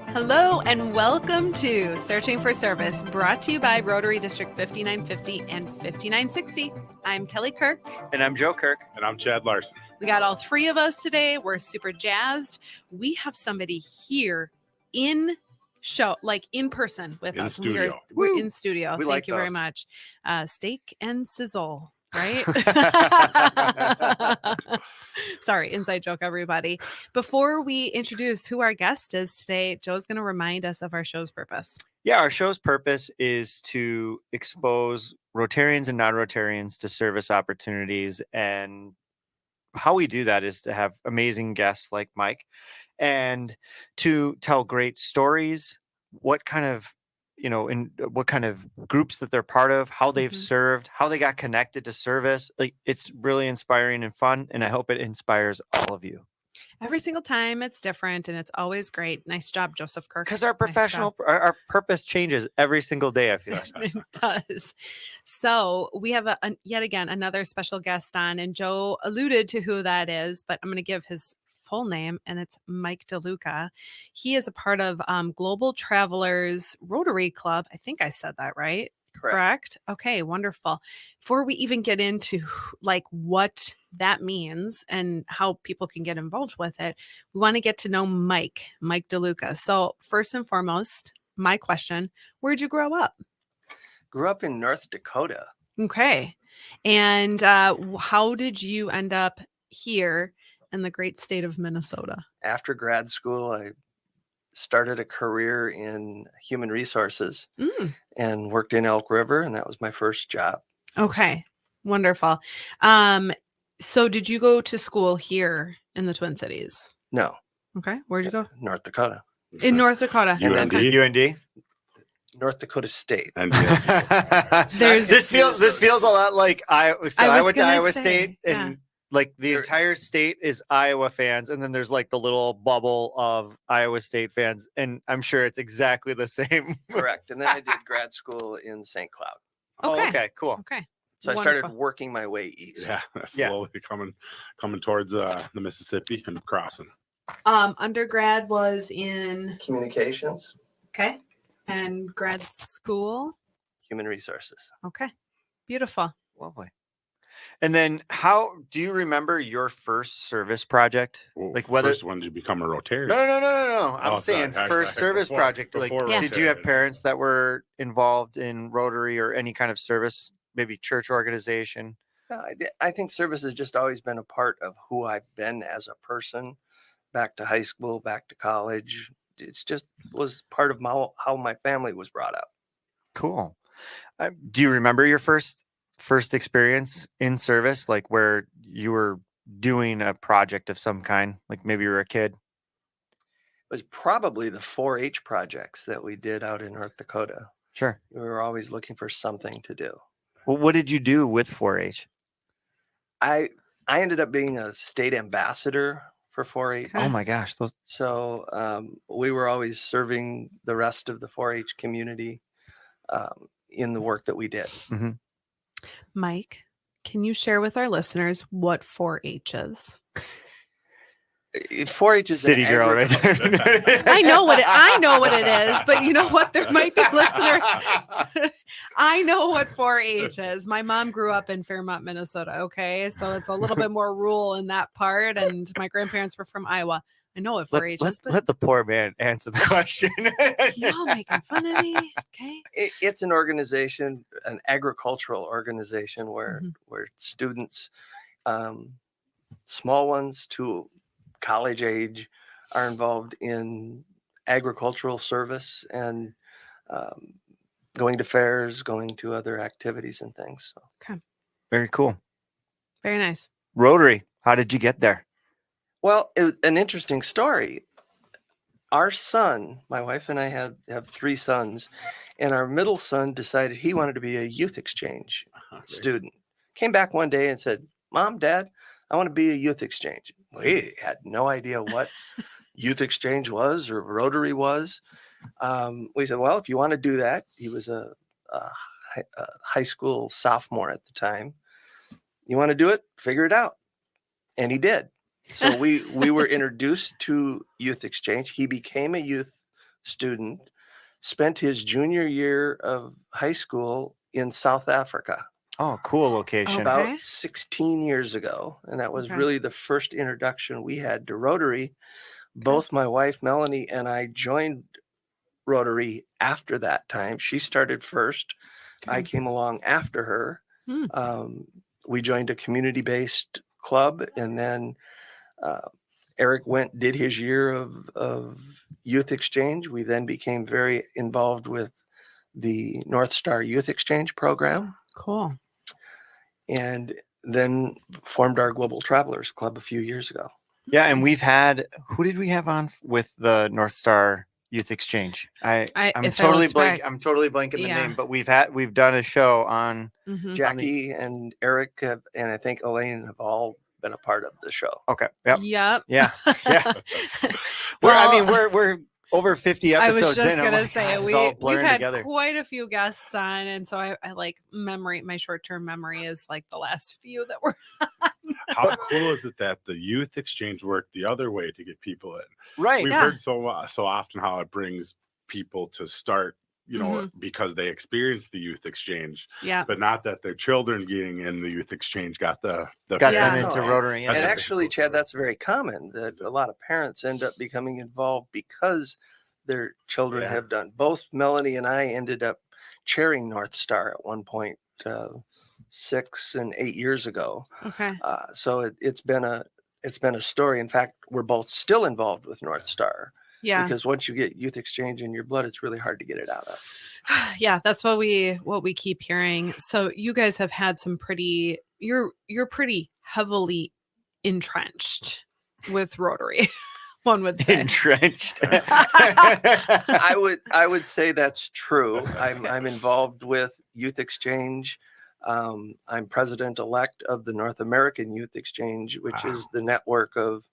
Hello and welcome to Searching for Service, brought to you by Rotary District 5950 and 5960. I'm Kelly Kirk. And I'm Joe Kirk. And I'm Chad Larson. We got all three of us today. We're super jazzed. We have somebody here in person with in us. Studio. We're in studio. We Thank like you very those. much. Steak and sizzle, right? Sorry, inside joke, everybody. Before we introduce who our guest is today, Joe's going to remind us of our show's purpose. Yeah, our show's purpose is to expose Rotarians and non-Rotarians to service opportunities. And how we do that is to have amazing guests like Mike and to tell great stories, what kind of groups that they're part of, how they've served, how they got connected to service. Like, it's really inspiring and fun, and I hope it inspires all of you. Every single time it's different, and it's always great. Nice job, Joseph Kirk. Because our our purpose changes every single day, I feel like. It does. So we have yet again another special guest on, and Joe alluded to who that is, but I'm going to give his full name, and it's Mike Deluca. He is a part of Global Travelers Rotary Club. I think I said that right. Correct. Okay, wonderful. Before we even get into like what that means and how people can get involved with it, we want to get to know Mike Deluca. So first and foremost, my question, where'd you grow up? Grew up in North Dakota. Okay. And how did you end up here in the great state of Minnesota? After grad school, I started a career in human resources and worked in Elk River, and that was my first job. Okay. Wonderful. So did you go to school here in the Twin Cities? No. Okay. Where'd you go? North Dakota. In North Dakota. UND. UND. North Dakota State. And This feels a lot like I went to Iowa State, yeah. and like the entire state is Iowa fans, and then there's like the little bubble of Iowa State fans, and I'm sure it's exactly the same. Correct. And then I did grad school in St. Cloud. Okay. Oh, okay, cool. Okay. So I started working my way east. yeah, slowly coming towards the Mississippi and crossing. Undergrad was in Communications, okay, and grad school. human resources. Okay, beautiful. Lovely. And then, how do you remember your first service project? Well, Like whether first, when did you become a Rotarian? No. I'm Oh, saying sorry. first service project. Like, before did you have Rotarian. parents that were involved in Rotary or any kind of service, maybe church organization? No, I think service has just always been a part of who I've been as a person, back to high school, back to college. It's just was part of how my family was brought up. Cool. Do you remember your first experience in service, like where you were doing a project of some kind, like maybe you were a kid? It was probably the 4-H projects that we did out in North Dakota. Sure. We were always looking for something to do. Well, what did you do with 4-H? I ended up being a state ambassador for 4-H. Okay. Oh my gosh, those. So we were always serving the rest of the 4-H community in the work that we did. Mm-hmm. Mike, can you share with our listeners what 4-H is? 4-H is City girl right there. I know what it is, but you know what? There might be listeners. I know what 4-H is. My mom grew up in Fairmont, Minnesota. Okay, so it's a little bit more rural in that part, and my grandparents were from Iowa. I know what 4-H is, but Let the poor man answer the question. y'all making fun of me. Okay. It's an organization, an agricultural organization where students, small ones to college age, are involved in agricultural service and going to fairs, going to other activities and things. So. Okay. Very cool. Very nice. Rotary, how did you get there? Well, it was an interesting story. Our son, my wife and I have 3 sons, and our middle son decided he wanted to be a youth exchange student. Came back one day and said, "Mom, Dad, I want to be a youth exchange." We had no idea what youth exchange was or Rotary was. We said, well, if you want to do that, he was a high school sophomore at the time. You want to do it? Figure it out. And he did. So we were introduced to youth exchange. He became a youth student, spent his junior year of high school in South Africa Oh, cool location. Okay. about 16 years ago. And that was Okay. really the first introduction we had to Rotary. Both my wife, Melanie, and I joined Rotary after that time. She started first. I Okay. came along after her. Hmm. We joined a community-based club, and then Eric did his year of youth exchange. We then became very involved with the North Star Youth Exchange program, Cool. and then formed our Global Travelers Club a few years ago. Yeah, and we've had, who did we have on with the North Star Youth Exchange? I'm if I totally looked blank. back- I'm totally blanking the Yeah. name, but we've done a show on. Mhm. Jackie and Eric and I think Elaine have all been a part of the show. Okay. Yep. Yep. Yeah. Yeah. Well, we're over 50 I was episodes just in. I'm gonna like, say God, it's all we've blurring had together. quite a few guests on, and so I like memory. My short-term memory is like the last few that were. How cool is it that the youth exchange worked the other way to get people in? Right. We've Yeah. heard so often how it brings people to start, because they experienced the youth exchange, Yeah. but not that their children being in the youth exchange got Got Yeah. them into So, Rotary. That's And a actually, cool Chad, story. that's very common that a lot of parents end up becoming involved because their children Yeah. have done. Both Melanie and I ended up chairing North Star at one point 6 and 8 years ago. Okay. So it's been a story. In fact, we're both still involved with North Star Yeah. because once you get youth exchange in your blood, it's really hard to get it out of. Yeah, that's what we keep hearing. So you guys have had some you're pretty heavily entrenched with Rotary, one would say. Entrenched. I would say that's true. I'm involved with youth exchange. I'm president-elect of the North American Youth Exchange, which is the network of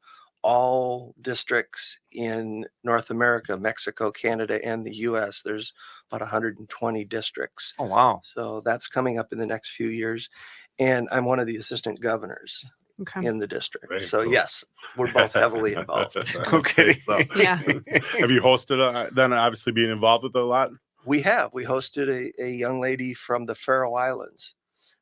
all districts in North America, Mexico, Canada, and the U.S. There's about 120 districts. Oh, wow. So that's coming up in the next few years. And I'm one of the assistant governors Okay. in the district. Very So cool. yes, we're both heavily involved. Okay. So, Yeah. have you hosted then obviously being involved with it a lot? We hosted a young lady from the Faroe Islands.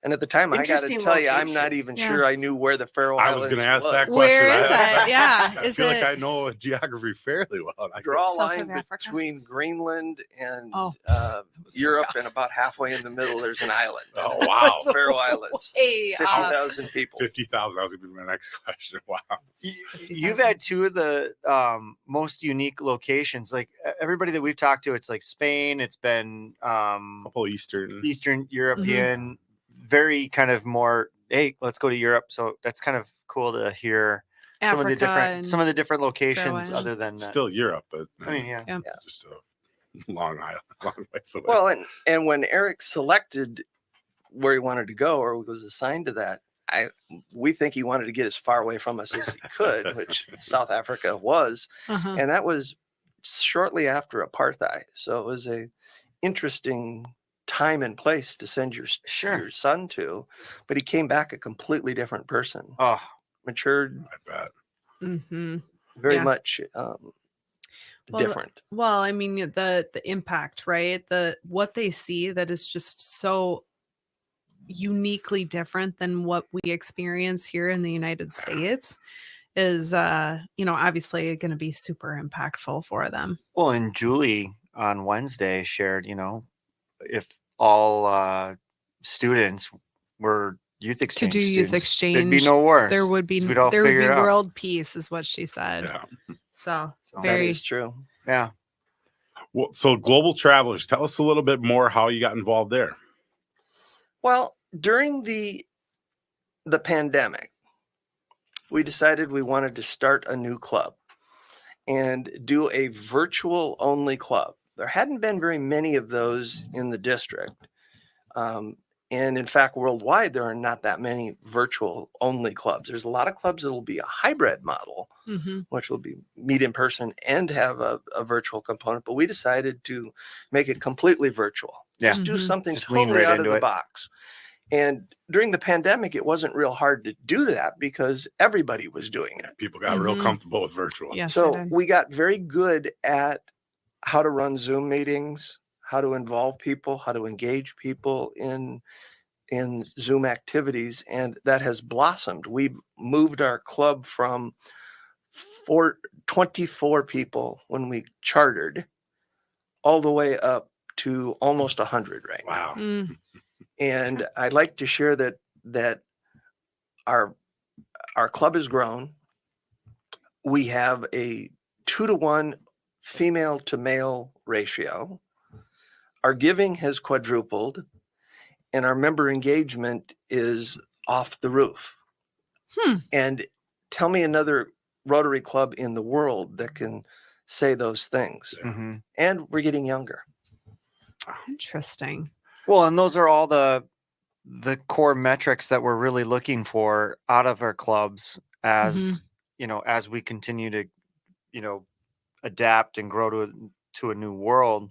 And at the time, I got to Interesting tell you, I'm not locations. even Yeah. sure I knew where the Faroe I Islands was going to ask that question. Where is I- it? Yeah. I Is feel it like I know geography fairly well. Draw a South line of Africa? between Greenland and Oh, that was Europe, rough. and about halfway in the middle, there's an island. Oh, wow. So Faroe Islands. way off. 50,000 people. 50,000. That was going to be my next question. Wow. You've had two of the most unique locations. Like everybody that we've talked to, it's like Spain. It's been Couple Eastern. Eastern European, very kind of more. Hey, let's go to Europe. So that's kind of cool to hear some of the different locations Islands. other than that. Still Europe, but I mean, yeah. just a long ways away. Well, and when Eric selected where he wanted to go or was assigned to that, we think he wanted to get as far away from us as he could, which South Africa was. Uh-huh. And that was shortly after apartheid. So it was a interesting time and place to send your son to, but he came back a completely different person. Oh, Matured, I bet. Mm-hmm. very Yeah. much different. Well, I mean the impact, right? What they see that is just so uniquely different than what we experience here in the United States is obviously going to be super impactful for them. well, and Julie on Wednesday shared, if all students were youth To exchange do youth students, there'd be exchange, no wars. there would be We'd all figure it out. world peace is what she said. Yeah. So So, That very is true. yeah. Well, so Global Travelers, tell us a little bit more how you got involved there. Well, during the pandemic, we decided we wanted to start a new club and do a virtual only club. There hadn't been very many of those in the district. And in fact, worldwide, there are not that many virtual only clubs. There's a lot of clubs that will be a hybrid model, which will be meet in person and have a virtual component. But we decided to make it completely virtual. Yeah. Just do something Just lean totally right out of into the it. box. And during the pandemic, it wasn't real hard to do that because everybody was doing it. People got real comfortable with virtual. Yes, So we got very good at how to run Zoom meetings, how to involve people, how to engage people in Zoom activities, and that has blossomed. We've moved our club from 24 people when we chartered all the way up to almost 100 right now. Wow. And I'd like to share that our club has grown. We have a 2-to-1 female to male ratio. Our giving has quadrupled, and our member engagement is off the roof. And tell me another Rotary club in the world that can say those things. Mm-hmm. And we're getting younger. Interesting. Well, and those are all the core metrics that we're really looking for out of our clubs as as we continue to adapt and grow to a new world.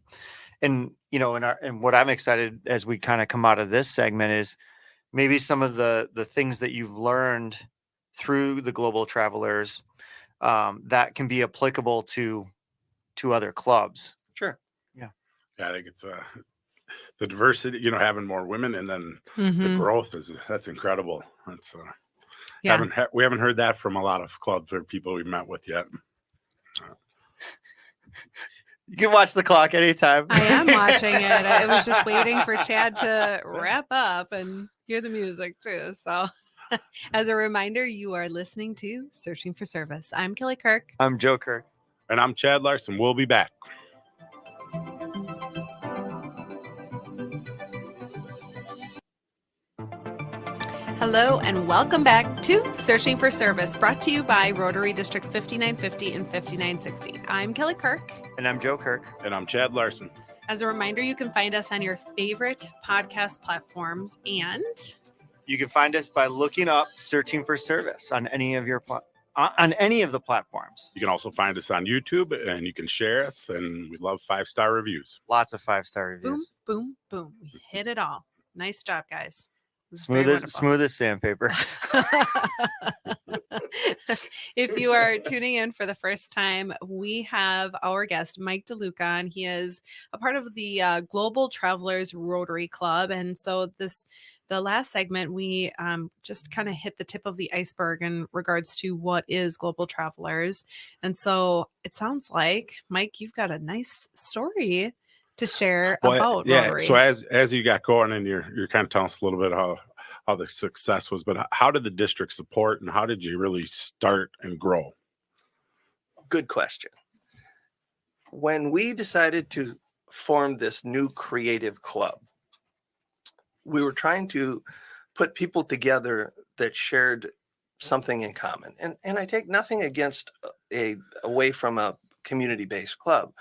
And and what I'm excited as we kind of come out of this segment is maybe some of the things that you've learned through the Global Travelers that can be applicable to other clubs. Sure. Yeah, I think it's the diversity, having more women, and then the growth that's incredible. That's we haven't heard that from a lot of clubs or people we've met with yet. You can watch the clock anytime. I am watching it. I was just waiting for Chad to wrap up and hear the music too. So as a reminder, you are listening to Searching for Service. I'm Kelly Kirk. I'm Joe Kirk. And I'm Chad Larson. We'll be back. Hello and welcome back to Searching for Service, brought to you by Rotary District 5950 and 5960. I'm Kelly Kirk. And I'm Joe Kirk. And I'm Chad Larson. As a reminder, you can find us on your favorite podcast platforms, and you can find us by looking up Searching for Service on any of your on any of the platforms. You can also find us on YouTube, and you can share us, and we love 5-star reviews. Lots of 5-star reviews. Boom, boom, boom. We hit it all. Nice job, guys. Smooth as sandpaper. If you are tuning in for the first time, we have our guest, Mike Deluca, and he is a part of the Global Travelers Rotary Club. And so the last segment, we just kind of hit the tip of the iceberg in regards to what is Global Travelers. And so it sounds like, Mike, you've got a nice story to share about Rotary. So as you got going, and you're kind of telling us a little bit how the success was, but how did the district support, and how did you really start and grow? Good question. When we decided to form this new creative club, we were trying to put people together that shared something in common. And I take nothing against away from a community-based club,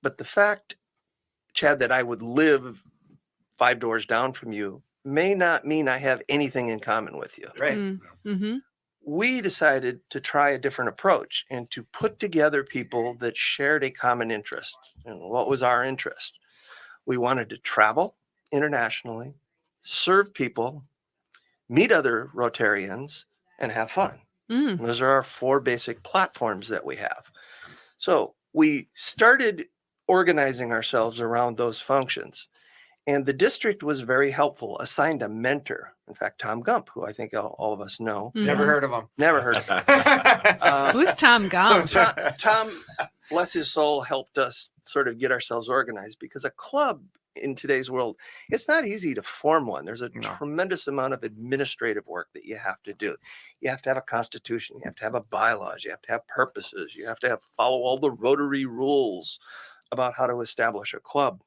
but the fact, Chad, that I would live 5 doors down from you may not mean I have anything in common with you. Right. Mm-hmm. We decided to try a different approach and to put together people that shared a common interest. And what was our interest? We wanted to travel internationally, serve people, meet other Rotarians, and have fun. Those are our 4 basic platforms that we have. So we started organizing ourselves around those functions. And the district was very helpful, assigned a mentor. In fact, Tom Gump, who I think all of us know. Never heard of him. Never heard of him. Who's Tom Gump? Tom, bless his soul, helped us sort of get ourselves organized, because a club in today's world, it's not easy to form one. There's a tremendous amount of administrative work that you have to do. You have to have a constitution. You have to have a bylaws. You have to have purposes. You have to follow all the Rotary rules about how to establish a club.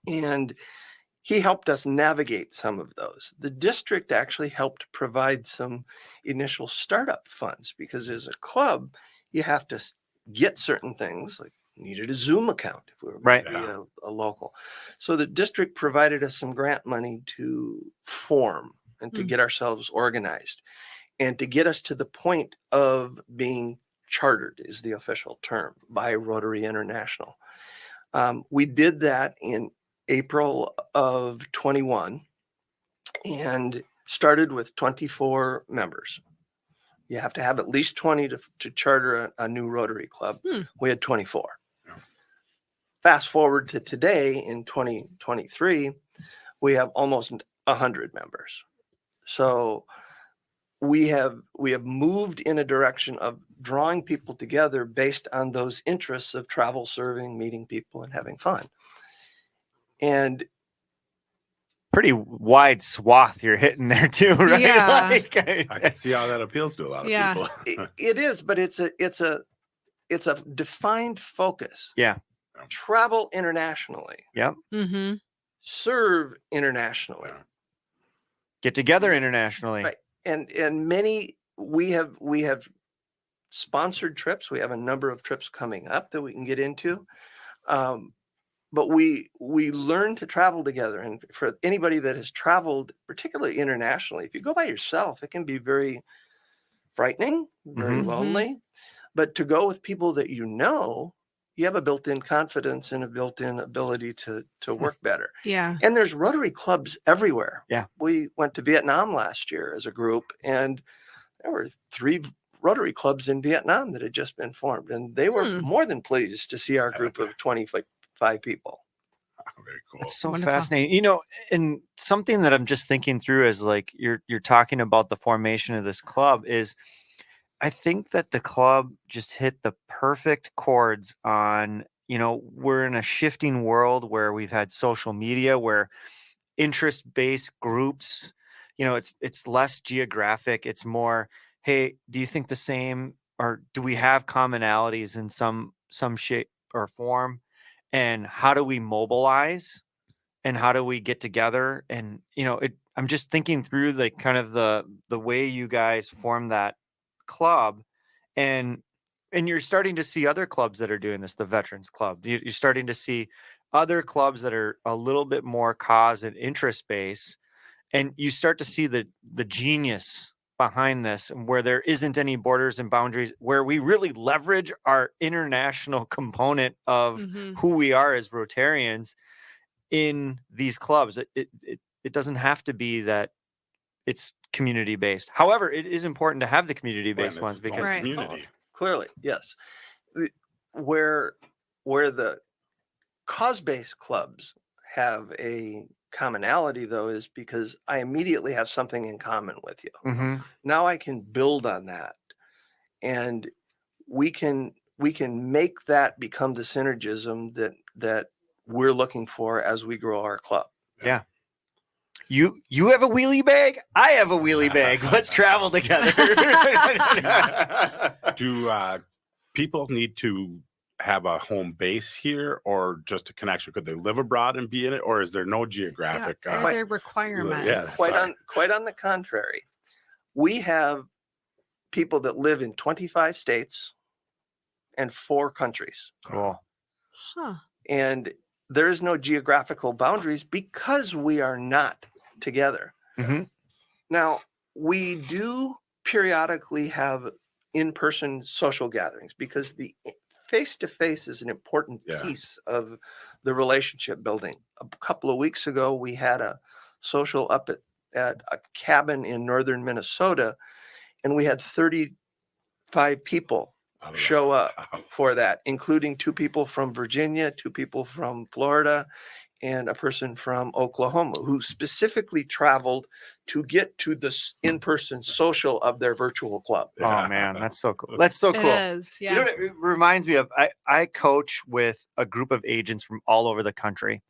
And he helped us navigate some of those. The district actually helped provide some initial startup funds, because as a club, you have to get certain things, like needed a Zoom account if we were going to be a local. So the district provided us some grant money to form and to get ourselves organized, and to get us to the point of being chartered is the official term by Rotary International. We did that in April of 21, and started with 24 members. You have to have at least 20 to charter a new Rotary club. We had 24. Yeah. Fast forward to today in 2023, we have almost 100 members. So we have moved in a direction of drawing people together based on those interests of travel, serving, meeting people, and having fun. And pretty wide swath you're hitting there too, right? Yeah. Like, I can see how that appeals to a lot of people. it is, but it's a defined focus. Yeah. Travel internationally. Yep. Mm-hmm. Serve internationally. Get together internationally. Right. And many we have sponsored trips. We have a number of trips coming up that we can get into. But we learn to travel together. And for anybody that has traveled, particularly internationally, if you go by yourself, it can be very frightening, very lonely. But to go with people that you know, you have a built-in confidence and a built-in ability to work better. Yeah. And there's Rotary clubs everywhere. Yeah. We went to Vietnam last year as a group, and there were 3 Rotary clubs in Vietnam that had just been formed. And they were more than pleased to see our group of 25 people. Very cool. It's so Wonderful. fascinating. You know, and something that I'm just thinking through is like you're talking about the formation of this club is I think that the club just hit the perfect chords on, you know, we're in a shifting world where we've had social media, where interest-based groups, you know, it's less geographic. It's more, hey, do you think the same, or do we have commonalities in some shape or form? And how do we mobilize? And how do we get together? And, you know, I'm just thinking through like kind of the way you guys form that club, and you're starting to see other clubs that are doing this, the Veterans Club. You're starting to see other clubs that are a little bit more cause and interest based, and you start to see the genius behind this, and where there isn't any borders and boundaries, where we really leverage our international component of who we are as Rotarians in these clubs. It doesn't have to be that it's community based. However, it is important to have the community based ones because community. Clearly, yes. Where the cause-based clubs have a commonality, though, is because I immediately have something in common with you. Now I can build on that, and we can make that become the synergism that we're looking for as we grow our club. Yeah. You have a wheelie bag. I have a wheelie bag. Let's travel together. Do people need to have a home base here, or just a connection? Could they live abroad and be in it, or is there no geographic? Are there requirements? Yeah, quite on the contrary. We have people that live in 25 states and 4 countries. Cool. Huh. And there is no geographical boundaries because we are not together. Now, we do periodically have in-person social gatherings because the face-to-face is an important piece of the relationship building. A couple of weeks ago, we had a social up at a cabin in northern Minnesota, and we had 35 people show up for that, including 2 people from Virginia, 2 people from Florida, and a person from Oklahoma who specifically traveled to get to this in-person social of their virtual club. Oh man, that's so cool. That's so cool. It is, yeah. You know what it reminds me of? I coach with a group of agents from all over the country,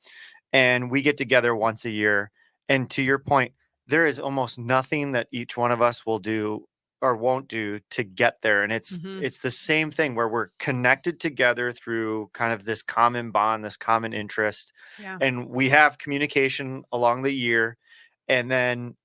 and we get together once a year. And to your point, there is almost nothing that each one of us will do or won't do to get there. And it's the same thing where we're connected together through kind of this common bond, this common interest. Yeah. And we have communication along the year, and then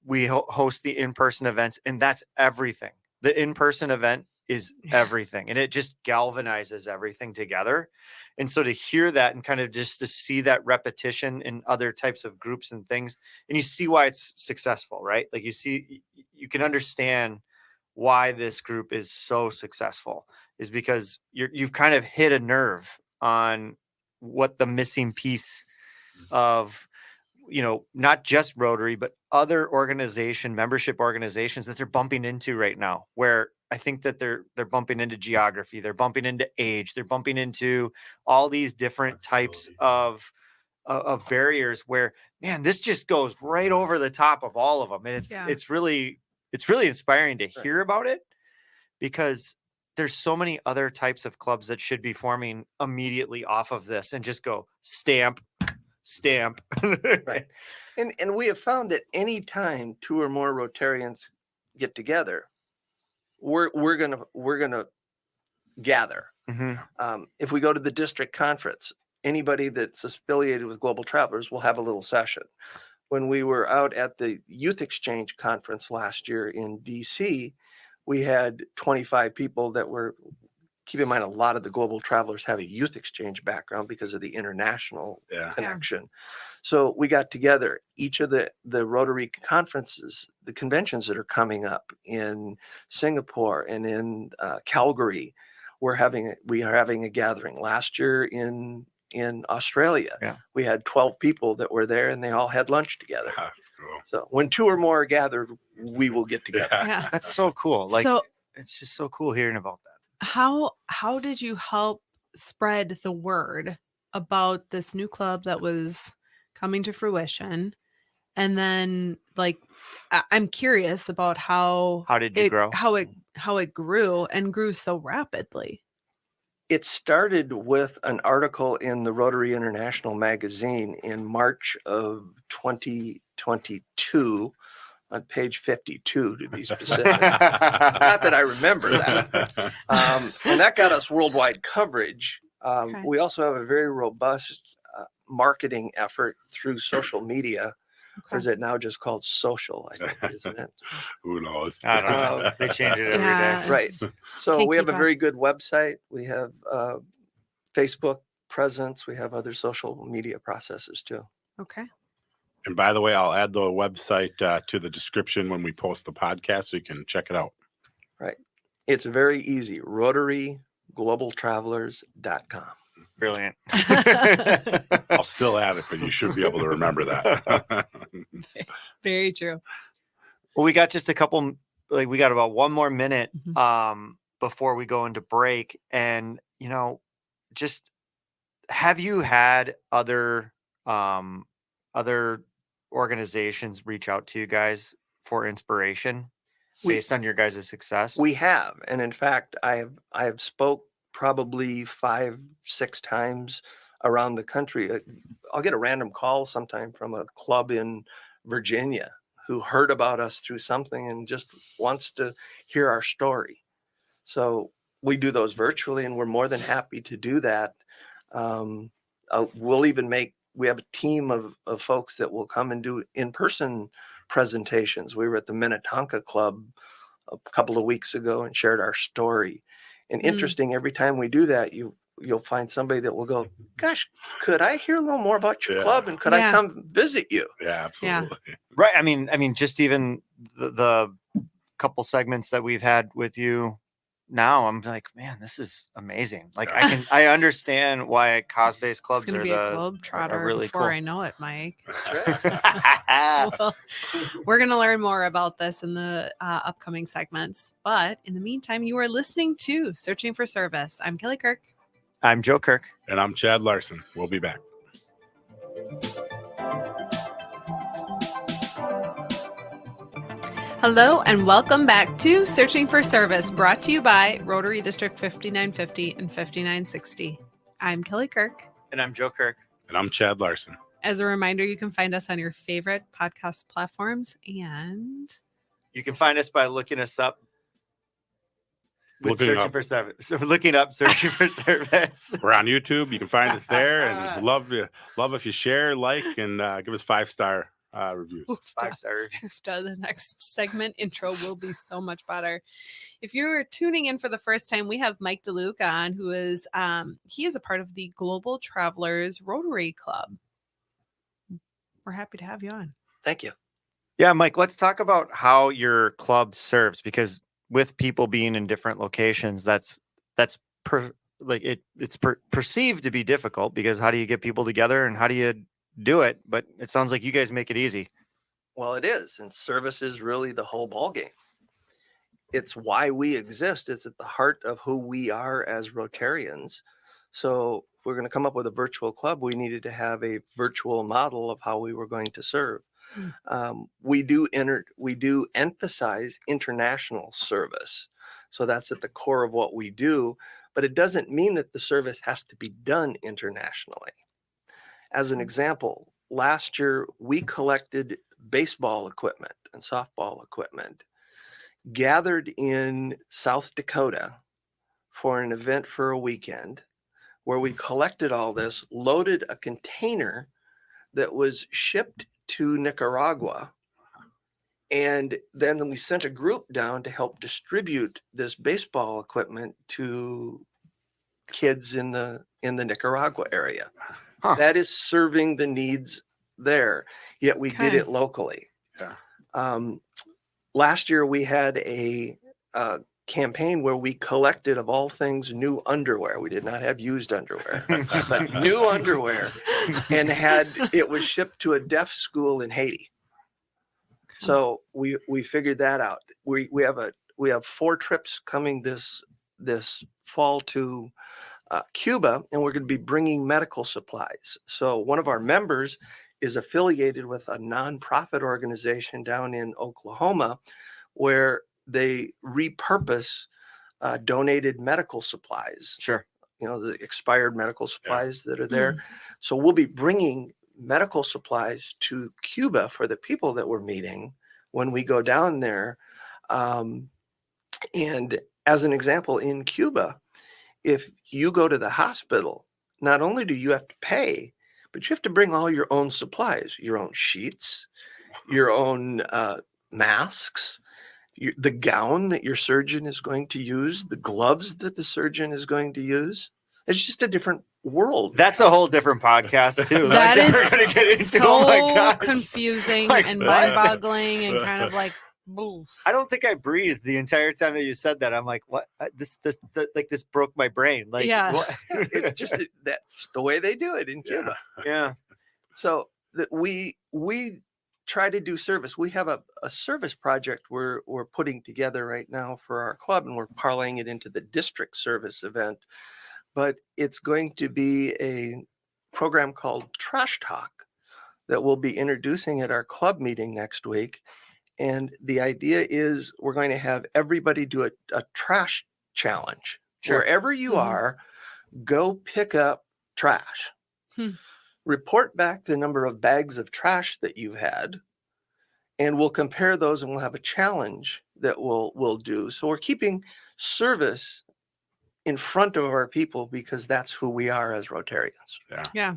we host the in-person events, and that's everything. The in-person event is everything, and it just galvanizes everything together. And so to hear that and kind of just to see that repetition in other types of groups and things, and you see why it's successful, right? Like you can understand why this group is so successful, is because you've kind of hit a nerve on what the missing piece of not just Rotary, but other membership organizations that they're bumping into right now, where I think that they're bumping into geography, they're bumping into age, they're bumping into all these different types of barriers where, man, this just goes right over the top of all of them. And it's really inspiring to hear about it, because there's so many other types of clubs that should be forming immediately off of this and just go stamp. Right. And we have found that any time 2 or more Rotarians get together, we're gonna gather. Mm-hmm. If we go to the district conference, anybody that's affiliated with Global Travelers will have a little session. When we were out at the Youth Exchange Conference last year in DC, we had 25 people that were, keep in mind, a lot of the Global Travelers have a youth exchange background because of the international connection. So we got together, each of the Rotary conferences, the conventions that are coming up in Singapore and in Calgary. We are having a gathering. Last year in Australia, we had 12 people that were there, and they all had lunch together. That's cool. So when 2 or more are gathered, we will get together. Yeah. That's so cool. It's just so cool hearing about that. How did you help spread the word about this new club that was coming to fruition? And then, I'm curious about how did you grow? How it grew so rapidly. It started with an article in the Rotary International magazine in March of 2022, on page 52 to be specific. Not that I remember that. And that got us worldwide coverage. We also have a very robust marketing effort through social media. Or is it now just called social, I think, isn't it? Who knows? I don't know. They change it every day. Right. So we have a very good website. We have Facebook presence. We have other social media processes too. Okay. And by the way, I'll add the website to the description when we post the podcast, so you can check it out. Right. It's very easy. RotaryGlobalTravelers.com. Brilliant. I'll still add it, but you should be able to remember that. Very true. Well, we got just a couple, we got about 1 more minute before we go into break. And, just have you had other organizations reach out to you guys for inspiration based on your guys' success? We have. And in fact, I have spoke probably 5-6 times around the country. I'll get a random call sometime from a club in Virginia who heard about us through something and just wants to hear our story. So we do those virtually, and we're more than happy to do that. We have a team of folks that will come and do in-person presentations. We were at the Minnetonka Club a couple of weeks ago and shared our story. And interesting, every time we do that, you'll find somebody that will go, gosh, could I hear a little more about your club, and could I come visit you? Yeah, absolutely. Yeah. Right. I mean, just even the couple segments that we've had with you now, I'm like, man, this is amazing. I understand why cause-based clubs are the globetrotter really before cool. I know it, Mike. That's right. Well, we're going to learn more about this in the upcoming segments. But in the meantime, you are listening to Searching for Service. I'm Kelly Kirk. I'm Joe Kirk. And I'm Chad Larson. We'll be back. Hello and welcome back to Searching for Service, brought to you by Rotary District 5950 and 5960. I'm Kelly Kirk. And I'm Joe Kirk. And I'm Chad Larson. As a reminder, you can find us on your favorite podcast platforms, and you can find us by looking us up. Searching for service. So looking up Searching for Service. We're on YouTube. You can find us there, and love if you share, like, and give us 5-star reviews. 5-star reviews. The next segment intro will be so much better. If you're tuning in for the first time, we have Mike Deluca on, who is he is a part of the Global Travelers Rotary Club. We're happy to have you on. Thank you. Yeah, Mike, let's talk about how your club serves, because with people being in different locations, it's perceived to be difficult, because how do you get people together, and how do you do it, but it sounds like you guys make it easy. Well, it is. And service is really the whole ballgame. It's why we exist. It's at the heart of who we are as Rotarians. So if we're going to come up with a virtual club, we needed to have a virtual model of how we were going to serve. We do emphasize international service. So that's at the core of what we do, but it doesn't mean that the service has to be done internationally. As an example, last year we collected baseball equipment and softball equipment, gathered in South Dakota for an event for a weekend where we collected all this, loaded a container that was shipped to Nicaragua. And then we sent a group down to help distribute this baseball equipment to kids in the Nicaragua area. Huh. That is serving the needs there. Yet we did it locally. Yeah. Last year we had a campaign where we collected, of all things, new underwear. We did not have used underwear, but new underwear, and it was shipped to a deaf school in Haiti. So we figured that out. We have 4 trips coming this fall to Cuba, and we're going to be bringing medical supplies. So one of our members is affiliated with a nonprofit organization down in Oklahoma, where they repurpose donated medical supplies. Sure. The expired medical supplies that are there. So we'll be bringing medical supplies to Cuba for the people that we're meeting when we go down there. And as an example, in Cuba, if you go to the hospital, not only do you have to pay, but you have to bring all your own supplies, your own sheets, your own masks, the gown that your surgeon is going to use, the gloves that the surgeon is going to use. It's just a different world. That's a whole different podcast too. That is we're gonna get into. so Oh my gosh. confusing Like, and what? mind-boggling and kind of like, oof. I don't think I breathed the entire time that you said that. I'm like, what? This broke my brain. Like, Yeah. what? It's just that's the way they do it in Cuba. Yeah. So we try to do service. We have a service project we're putting together right now for our club, and we're parlaying it into the district service event. But it's going to be a program called Trash Talk that we'll be introducing at our club meeting next week. And the idea is we're going to have everybody do a trash challenge. Sure. Wherever you are, go pick up trash. Report back the number of bags of trash that you've had, and we'll compare those, and we'll have a challenge that we'll do. So we're keeping service in front of our people because that's who we are as Rotarians. Yeah.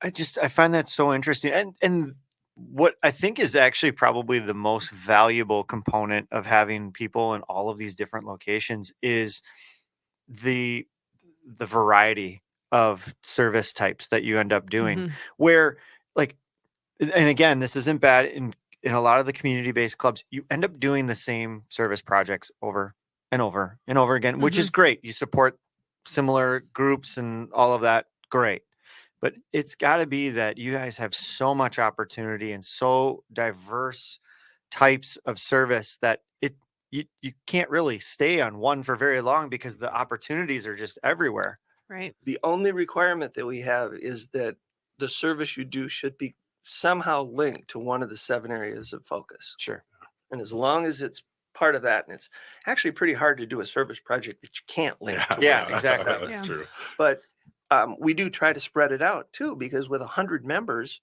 I find that so interesting. And what I think is actually probably the most valuable component of having people in all of these different locations is the variety of service types that you end up doing, where, like, and again, this isn't bad in a lot of the community-based clubs, you end up doing the same service projects over and over and over again, which is great. You support similar groups and all of that. Great. But it's got to be that you guys have so much opportunity and so diverse types of service that you can't really stay on one for very long because the opportunities are just everywhere. Right. The only requirement that we have is that the service you do should be somehow linked to one of the 7 areas of focus. Sure. And as long as it's part of that, and it's actually pretty hard to do a service project that you can't link to. Yeah, exactly. That's true. But we do try to spread it out too, because with 100 members,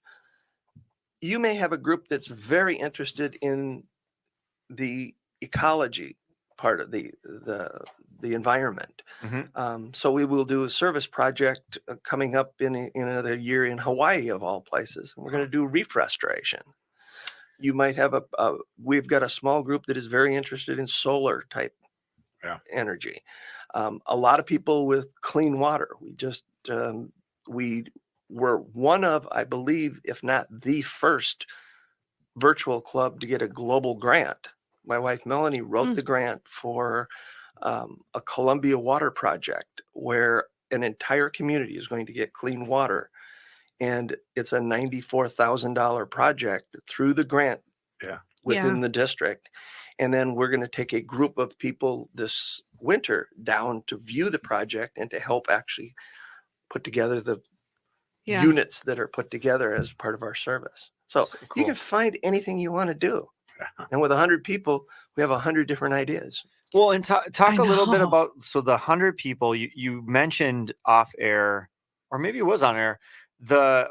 you may have a group that's very interested in the ecology part of the environment. So we will do a service project coming up in another year in Hawaii, of all places. And we're going to do reef restoration. You might have we've got a small group that is very interested in solar type energy. A lot of people with clean water. We were one of, I believe, if not the first virtual club to get a global grant. My wife, Melanie, wrote the grant for a Columbia water project where an entire community is going to get clean water. and it's a $94,000 project through the grant within the district. And then we're going to take a group of people this winter down to view the project and to help actually put together the units that are put together as part of our service. So you can find anything you want to do. And with 100 people, we have 100 different ideas. Well, and talk a little bit about, so the 100 people you mentioned off air, or maybe it was on air, the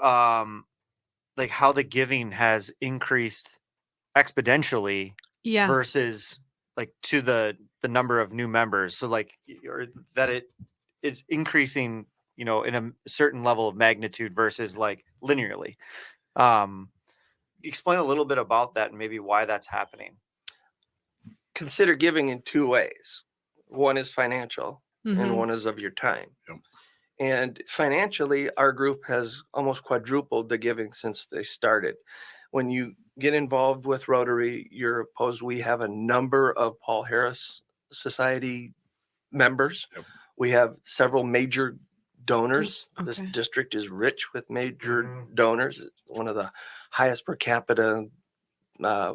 like how the giving has increased exponentially versus like to the number of new members. So like, or that it is increasing, you know, in a certain level of magnitude versus like linearly. Explain a little bit about that and maybe why that's happening. Consider giving in two ways. One is financial and one is of your time. And financially, our group has almost quadrupled the giving since they started. When you get involved with Rotary, you're opposed. We have a number of Paul Harris Society members. We have several major donors. This district is rich with major donors. It's one of the highest per capita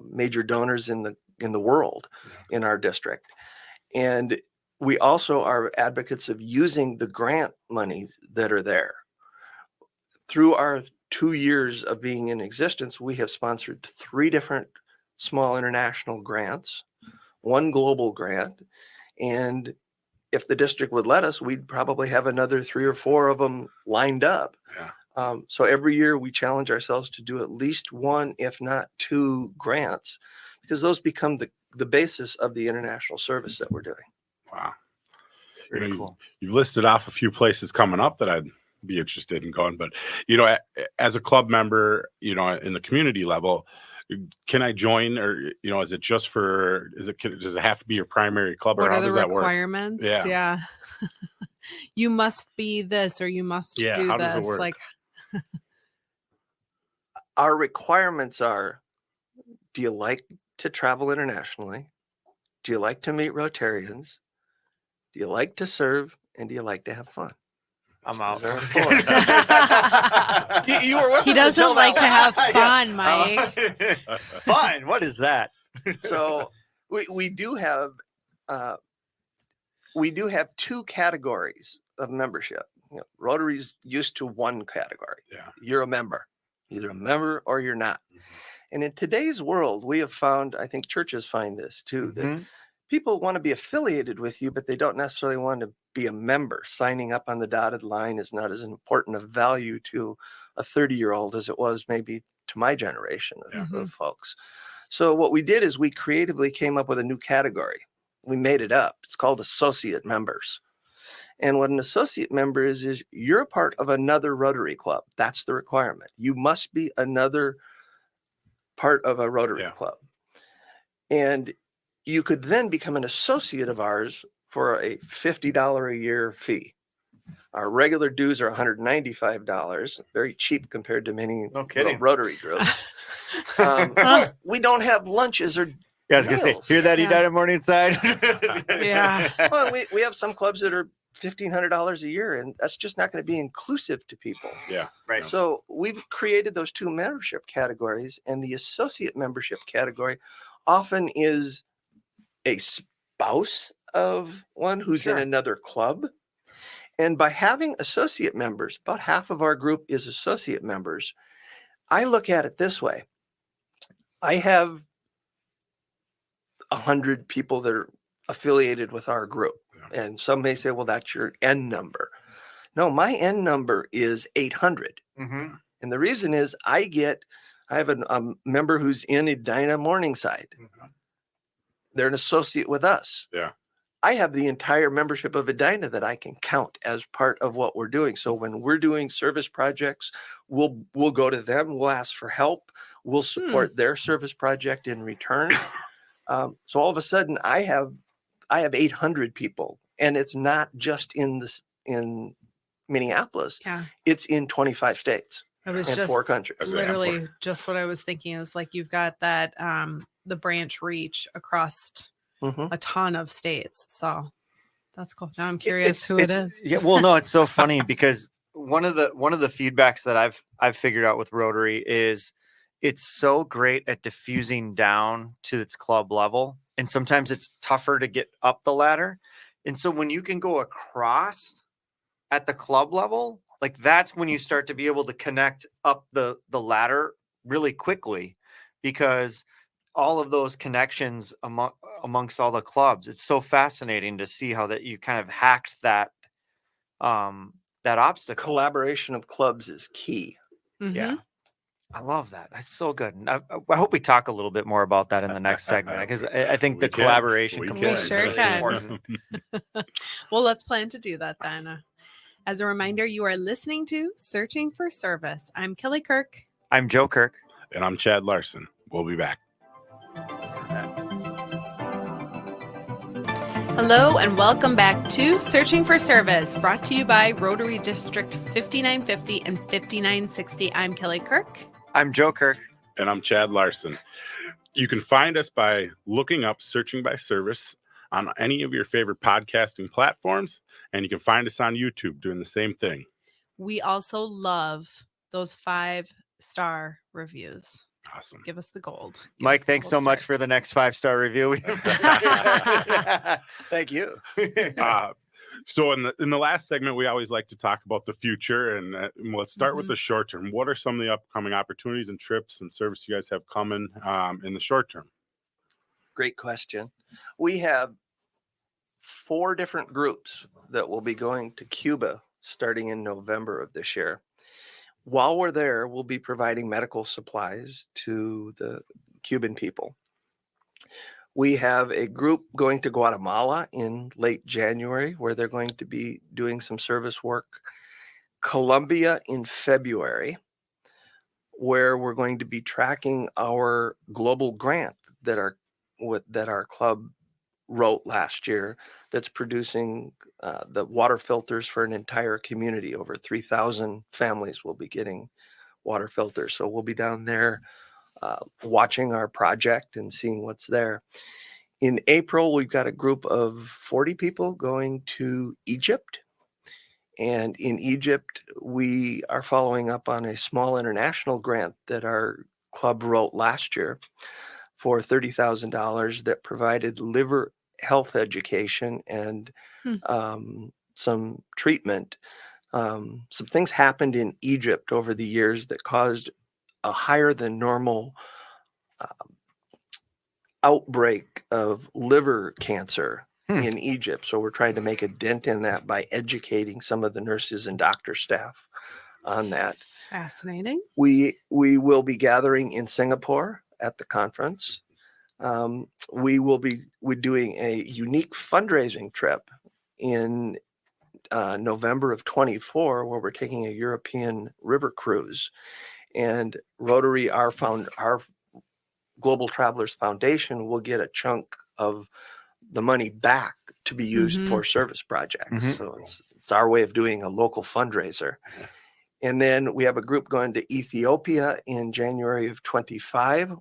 major donors in the world in our district. And we also are advocates of using the grant money that are there. Through our 2 years of being in existence, we have sponsored 3 different small international grants, 1 global grant, and if the district would let us, we'd probably have another 3 or 4 of them lined up. So every year we challenge ourselves to do at least 1, if not 2 grants, because those become the basis of the international service that we're doing. Wow. Very cool. You've listed off a few places coming up that I'd be interested in going, but, you know, as a club member, you know, in the community level, can I join, or, you know, is it just for, does it have to be your primary club, What or are how the does that work? requirements? Yeah. You must be this, or you must do how this. does it work? Like, our requirements are, do you like to travel internationally? Do you like to meet Rotarians? Do you like to serve? And do you like to have fun? I'm out. You were with he us doesn't until like that to have last- fun, Mike. Fun. What is that? So we do have 2 categories of membership. You know, Rotary's used to 1 category. You're a member, either a member or you're not. And in today's world, we have found, I think churches find this too, that people want to be affiliated with you, but they don't necessarily want to be a member. Signing up on the dotted line is not as important of value to a 30-year-old as it was maybe to my generation of folks. So what we did is we creatively came up with a new category. We made it up. It's called associate members. And what an associate member is you're a part of another Rotary club. That's the requirement. You must be another part of a Rotary club. And you could then become an associate of ours for a $50 a year fee. Our regular dues are $195, very cheap compared to many Rotary groups. We don't have lunches or I was going to say, hear that, Edina Morningside? Well, we have some clubs that are $1,500 a year, and that's just not going to be inclusive to people. Right. So we've created those 2 membership categories, and the associate membership category often is a spouse of one who's in another club. And by having associate members, about half of our group is associate members. I look at it this way. I have 100 people that are affiliated with our group. And some may say, well, that's your N number. No, my N number is 800. And the reason is I have a member who's in Edina Morningside. They're an associate with us. I have the entire membership of Edina that I can count as part of what we're doing. So when we're doing service projects, we'll go to them. We'll ask for help. We'll support their service project in return. So all of a sudden, I have 800 people, and it's not just in Minneapolis. It's in 25 states and 4 countries. Literally, just what I was thinking is like you've got that the branch reach across a ton of states. So that's cool. Now I'm curious who it is. Well, no, it's so funny because one of the feedbacks that I've figured out with Rotary is it's so great at diffusing down to its club level, and sometimes it's tougher to get up the ladder. And so when you can go across at the club level, like that's when you start to be able to connect up the ladder really quickly, because all of those connections amongst all the clubs, it's so fascinating to see how that you kind of hacked that that obstacle. Collaboration of clubs is key. Yeah. I love that. That's so good. And I hope we talk a little bit more about that in the next segment, because I think the collaboration component is really important. Well, let's plan to do that then. As a reminder, you are listening to Searching for Service. I'm Kelly Kirk. I'm Joe Kirk. And I'm Chad Larson. We'll be back. Hello and welcome back to Searching for Service, brought to you by Rotary District 5950 and 5960. I'm Kelly Kirk. I'm Joe Kirk. And I'm Chad Larson. You can find us by looking up Searching by Service on any of your favorite podcasting platforms, and you can find us on YouTube doing the same thing. We also love those 5-star reviews. Awesome. Give us the gold. Mike, thanks so much for the next 5-star review. Thank you. So in the last segment, we always like to talk about the future, and let's start with the short term. What are some of the upcoming opportunities and trips and service you guys have coming in the short term? Great question. We have 4 different groups that will be going to Cuba starting in November of this year. While we're there, we'll be providing medical supplies to the Cuban people. We have a group going to Guatemala in late January, where they're going to be doing some service work. Colombia in February, where we're going to be tracking our global grant that our club wrote last year, that's producing the water filters for an entire community. Over 3,000 families will be getting water filters. So we'll be down there watching our project and seeing what's there. In April, we've got a group of 40 people going to Egypt. And in Egypt, we are following up on a small international grant that our club wrote last year for $30,000 that provided liver health education and some treatment. Some things happened in Egypt over the years that caused a higher than normal outbreak of liver cancer in Egypt. So we're trying to make a dent in that by educating some of the nurses and doctor staff on that. Fascinating. We will be gathering in Singapore at the conference. We're doing a unique fundraising trip in November of 24, where we're taking a European river cruise, and Rotary, our Global Travelers Foundation, will get a chunk of the money back to be used for service projects. So it's our way of doing a local fundraiser. And then we have a group going to Ethiopia in January of 25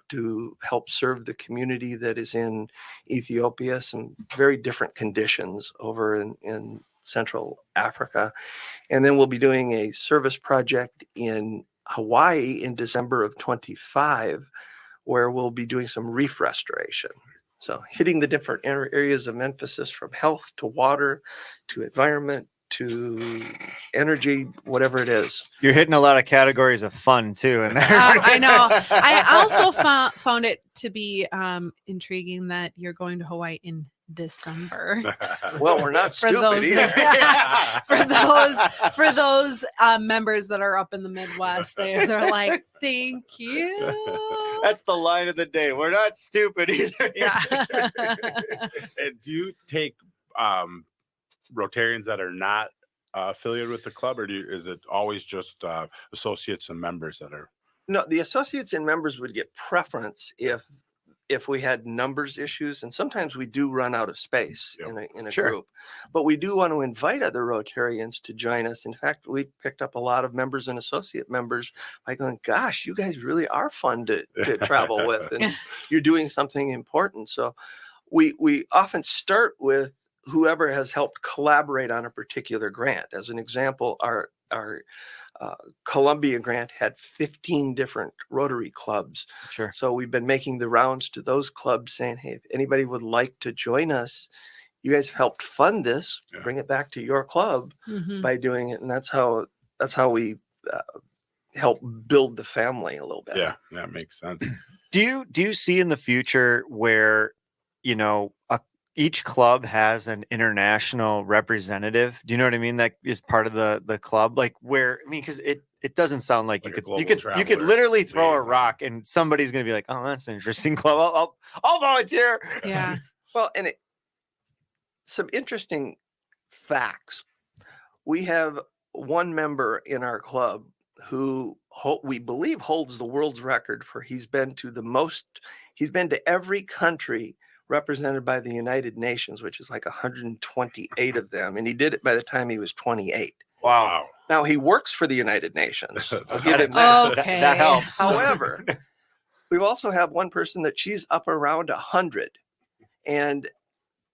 to help serve the community that is in Ethiopia, some very different conditions over in Central Africa. And then we'll be doing a service project in Hawaii in December of 25, where we'll be doing some reef restoration. So hitting the different areas of emphasis, from health to water to environment to energy, whatever it is. You're hitting a lot of categories of fun too. And I know. I also found it to be intriguing that you're going to Hawaii in December. Well, we're not stupid either. For those members that are up in the Midwest, they're like, thank you. That's the line of the day. We're not stupid either. Yeah. And do you take Rotarians that are not affiliated with the club, or is it always just associates and members that are? No, the associates and members would get preference if we had numbers issues, and sometimes we do run out of space in a group. But we do want to invite other Rotarians to join us. In fact, we picked up a lot of members and associate members by going, gosh, you guys really are fun to travel with, and you're doing something important. So we often start with whoever has helped collaborate on a particular grant. As an example, our Columbia grant had 15 different Rotary clubs. Sure. So we've been making the rounds to those clubs saying, hey, if anybody would like to join us, you guys have helped fund this, bring it back to your club by doing it. And that's how we help build the family a little bit. Yeah, that makes sense. Do you see in the future where, you know, each club has an international representative? Do you know what I mean? That is part of the club, like where, I mean, because it doesn't sound like Like you could traveler literally throw a liaison. rock and somebody's gonna be like, oh, that's an interesting club. I'll volunteer. Yeah. Well, and some interesting facts. We have one member in our club who we believe holds the world's record for he's been to every country represented by the United Nations, which is like 128 of them. And he did it by the time he was 28. Wow. Now he works for the United Nations. I'll give him that. Okay. That helps. However, we also have one person that she's up around 100. And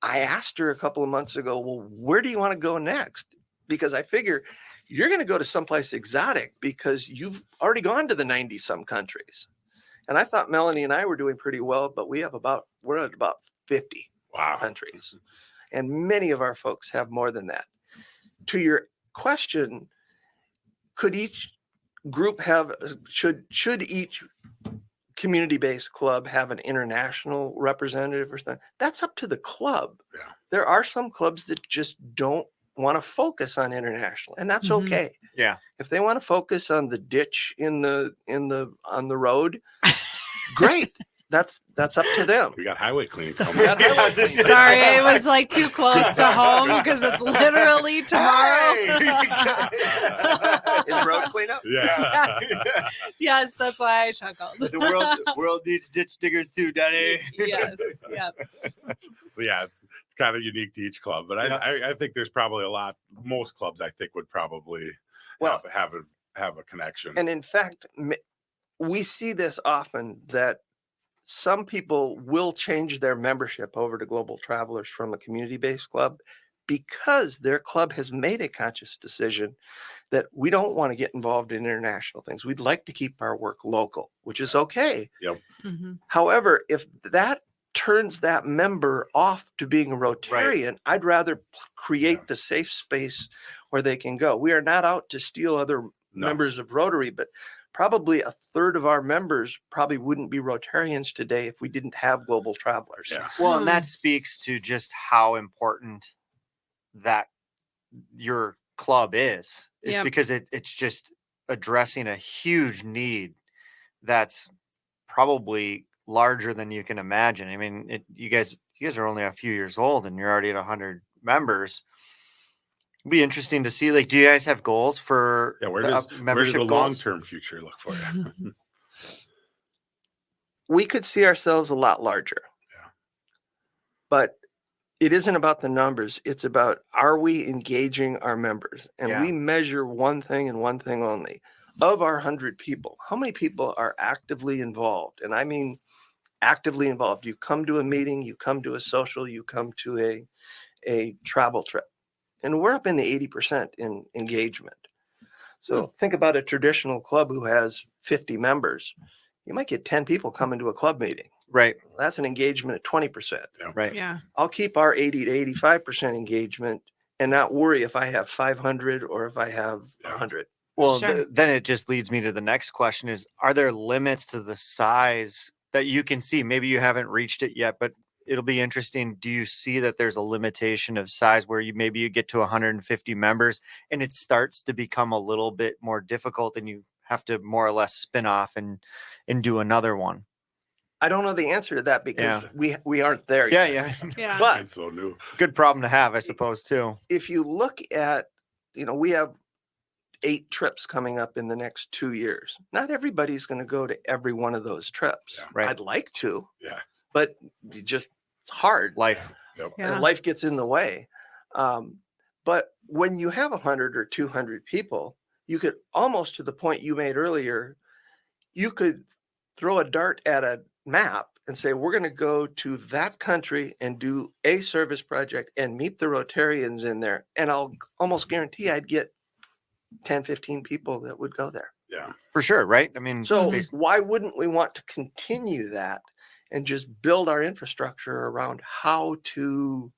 I asked her a couple of months ago, well, where do you want to go next? Because I figure you're going to go to someplace exotic because you've already gone to the 90 some countries. And I thought Melanie and I were doing pretty well, but we're at about 50 countries. And many of our folks have more than that. To your question, could each group should each community-based club have an international representative or something? That's up to the club. Yeah. There are some clubs that just don't want to focus on international, and that's okay. Yeah. If they want to focus on the ditch on the road, great. That's up to them. We got highway cleaning coming. Sorry, it was like too close to home because it's literally tomorrow. Is road cleanup? Yeah. Yes, that's why I chuckled. The world needs ditch diggers too, Daddy. Yes. Yep. So yeah, it's kind of unique to each club, but I think there's probably most clubs I think would probably have a connection. And in fact, we see this often that some people will change their membership over to Global Travelers from a community-based club because their club has made a conscious decision that we don't want to get involved in international things. We'd like to keep our work local, which is okay. Yep. However, if that turns that member off to being a Rotarian, I'd rather create the safe space where they can go. We are not out to steal other members of Rotary, but probably a third of our members probably wouldn't be Rotarians today if we didn't have Global Travelers. Yeah. Well, and that speaks to just how important that your club is because it's just addressing a huge need that's probably larger than you can imagine. I mean, you guys are only a few years old and you're already at 100 members. It'd be interesting to see, like, do you guys have goals for where does the long-term future look for you? We could see ourselves a lot larger. Yeah. But it isn't about the numbers. It's about, are we engaging our members? And we measure one thing and one thing only. Of our 100 people, how many people are actively involved? And I mean actively involved. You come to a meeting, you come to a social, you come to a travel trip. And we're up in the 80% in engagement. So think about a traditional club who has 50 members. You might get 10 people coming to a club meeting. Right. That's an engagement at 20%. Yeah. Right. Yeah. I'll keep our 80 to 85% engagement and not worry if I have 500 or if I have 100. Well, Sure. then it just leads me to the next question is, are there limits to the size that you can see? Maybe you haven't reached it yet, but it'll be interesting. Do you see that there's a limitation of size where you get to 150 members and it starts to become a little bit more difficult and you have to more or less spin off and do another one? I don't know the answer to that because we aren't there yet. Yeah. But It's so new. Good problem to have, I suppose, too. if you look at, we have 8 trips coming up in the next 2 years. Not everybody's going to go to every one of those trips. Yeah. Right. I'd like to, Yeah. but it's hard. Life. Yep. Yeah. Life gets in the way. But when you have 100 or 200 people, you could almost, to the point you made earlier, you could throw a dart at a map and say, we're going to go to that country and do a service project and meet the Rotarians in there. And I'll almost guarantee I'd get 10, 15 people that would go there. Yeah, for sure. Right. I mean, So why wouldn't we want to continue that and just build our infrastructure around how to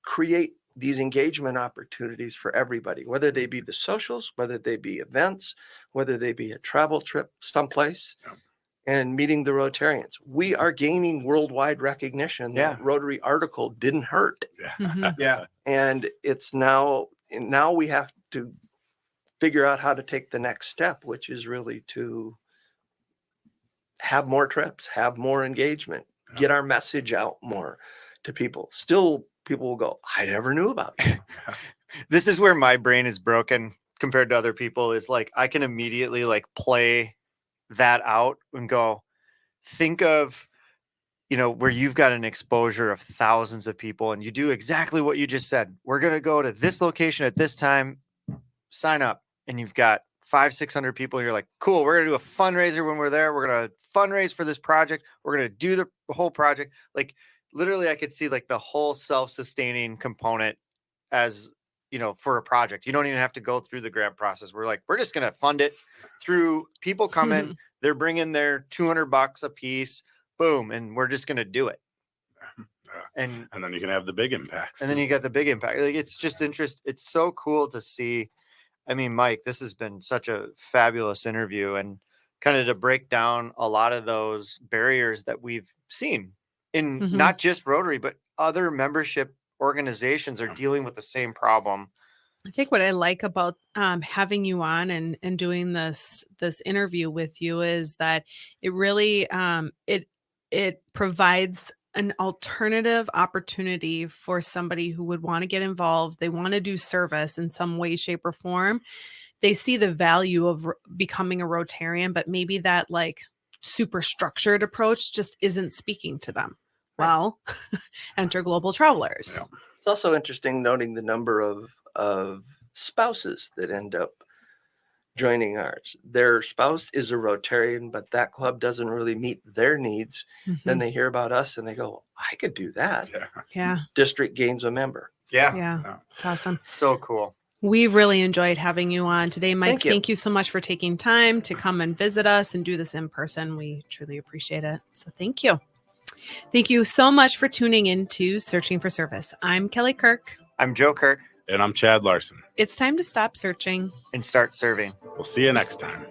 create these engagement opportunities for everybody, whether they be the socials, whether they be events, whether they be a travel trip someplace, and meeting the Rotarians. We are gaining worldwide recognition. That Rotary article didn't hurt. Yeah. And it's now we have to figure out how to take the next step, which is really to have more trips, have more engagement, get our message out more to people. Still, people will go, I never knew about you. This is where my brain is broken compared to other people, is like, I can immediately like play that out and go, think of, you know, where you've got an exposure of thousands of people and you do exactly what you just said. We're going to go to this location at this time, sign up. And you've got 500-600 people. You're like, cool, we're going to do a fundraiser when we're there. We're going to fundraise for this project. We're going to do the whole project. Like, literally, I could see like the whole self-sustaining component as, you know, for a project. You don't even have to go through the grant process. We're like, we're just going to fund it through people come in, they're bringing their $200 a piece, boom, and we're just going to do it. And then you can have the big impact. And then you got the big impact. Like, it's just it's so cool to see. I mean, Mike, this has been such a fabulous interview, and kind of to break down a lot of those barriers that we've seen in not just Rotary, but other membership organizations are dealing with the same problem. I think what I like about having you on and doing this interview with you is that it really it provides an alternative opportunity for somebody who would want to get involved. They want to do service in some way, shape, or form. They see the value of becoming a Rotarian, but maybe that like super structured approach just isn't speaking to them. Right. Well, enter Global Travelers. Yeah. It's also interesting noting the number of spouses that end up joining ours. Their spouse is a Rotarian, but that club doesn't really meet their needs. Then they hear about us and they go, I could do that. Yeah. District gains a member. Yeah. It's awesome. So cool. We've really enjoyed having you on today, Mike. Thank you so much for taking time to come and visit us and do this in person. We truly appreciate it. So thank you. Thank you so much for tuning in to Searching for Service. I'm Kelly Kirk. I'm Joe Kirk. And I'm Chad Larson. It's time to stop searching and start serving. We'll see you next time.